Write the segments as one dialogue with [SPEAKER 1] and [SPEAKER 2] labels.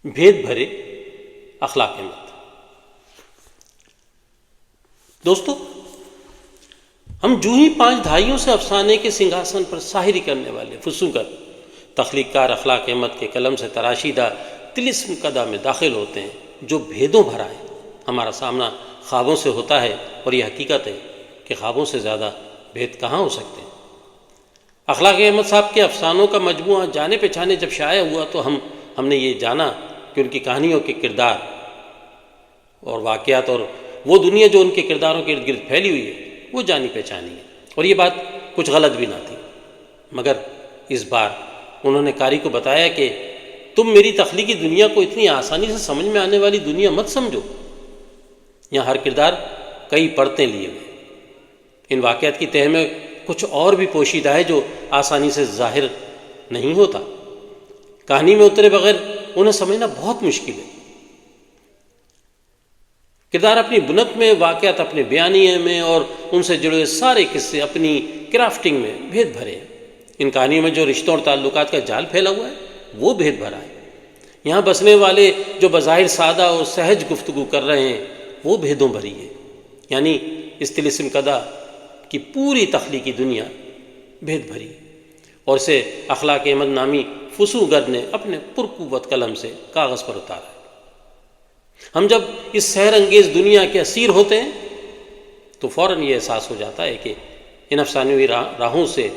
[SPEAKER 1] بھید بھرے اخلاق مت۔ دوستو، ہم جو ہی 5 دہائیوں سے افسانے کے سنگھاسن پر ساہری کرنے والے فسوگر تخلیق کار اخلاق مت کے قلم سے تراشیدہ طلسم کدہ میں داخل ہوتے ہیں جو بھیدوں بھرا ہے۔ ہمارا سامنا خوابوں سے ہوتا ہے، اور یہ حقیقت ہے کہ خوابوں سے زیادہ بھید کہاں ہو سکتے ہیں۔ اخلاق احمد صاحب کے افسانوں کا مجموعہ جانے پہچانے جب شائع ہوا تو ہم نے یہ جانا کہ ان کی کہانیوں کے کردار اور واقعات اور وہ دنیا جو ان کے کرداروں کے ارد گرد پھیلی ہوئی ہے وہ جانی پہچانی ہے، اور یہ بات کچھ غلط بھی نہ تھی۔ مگر اس بار انہوں نے قاری کو بتایا کہ تم میری تخلیقی دنیا کو اتنی آسانی سے سمجھ میں آنے والی دنیا مت سمجھو۔ یہاں ہر کردار کئی پرتیں لیے ہوئے، ان واقعات کی تہہ میں کچھ اور بھی پوشیدہ ہے جو آسانی سے ظاہر نہیں ہوتا۔ کہانی میں اترے بغیر انہیں سمجھنا بہت مشکل ہے۔ کردار اپنی بنت میں، واقعات اپنے بیانیے میں، اور ان سے جڑے ہوئے سارے قصے اپنی کرافٹنگ میں بھید بھرے ہیں۔ ان کہانیوں میں جو رشتوں اور تعلقات کا جال پھیلا ہوا ہے وہ بھید بھرا ہے۔ یہاں بسنے والے جو بظاہر سادہ اور سہج گفتگو کر رہے ہیں وہ بھیدوں بھری ہے، یعنی اس طلسم کدہ کی پوری تخلیقی دنیا بھید بھری ہے، اور اسے اخلاق احمد نامی فسوگر نے اپنے پرقوت قلم سے کاغذ پر اتارا ہے۔ ہم جب اس سحر انگیز دنیا کے اسیر ہوتے ہیں تو فوراً یہ احساس ہو جاتا ہے کہ ان افسانوی راہوں سے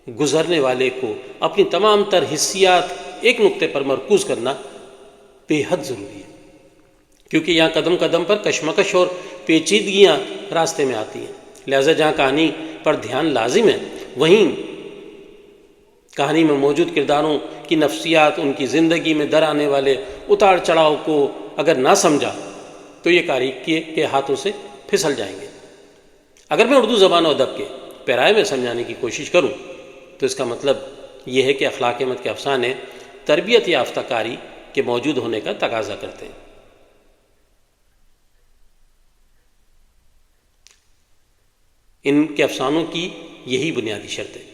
[SPEAKER 1] گزرنے والے کو اپنی تمام تر حسیات ایک نقطے پر مرکوز کرنا بے حد ضروری ہے، کیونکہ یہاں قدم قدم پر کشمکش اور پیچیدگیاں راستے میں آتی ہیں۔ لہٰذا جہاں کہانی پر دھیان لازم ہے، وہیں کہانی میں موجود کرداروں کی نفسیات، ان کی زندگی میں در آنے والے اتار چڑھاؤ کو اگر نہ سمجھا تو یہ قاری کے ہاتھوں سے پھسل جائیں گے۔ اگر میں اردو زبان و ادب کے پیرائے میں سمجھانے کی کوشش کروں تو اس کا مطلب یہ ہے کہ اخلاق احمد کے افسانے تربیت یافتہ قاری کے موجود ہونے کا تقاضا کرتے ہیں۔ ان کے افسانوں کی یہی بنیادی شرط ہے۔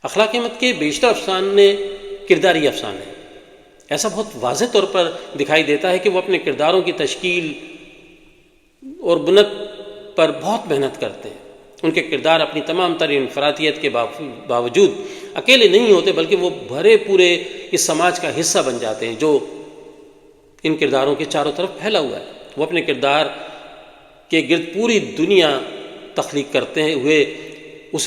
[SPEAKER 1] اخلاق احمد کے بیشتر افسانے کرداری افسانے ہیں۔ ایسا بہت واضح طور پر دکھائی دیتا ہے کہ وہ اپنے کرداروں کی تشکیل اور بنت پر بہت محنت کرتے ہیں۔ ان کے کردار اپنی تمام تر انفرادیت کے باوجود اکیلے نہیں ہوتے، بلکہ وہ بھرے پورے اس سماج کا حصہ بن جاتے ہیں جو ان کرداروں کے چاروں طرف پھیلا ہوا ہے۔ وہ اپنے کردار کے گرد پوری دنیا تخلیق کرتے ہوئے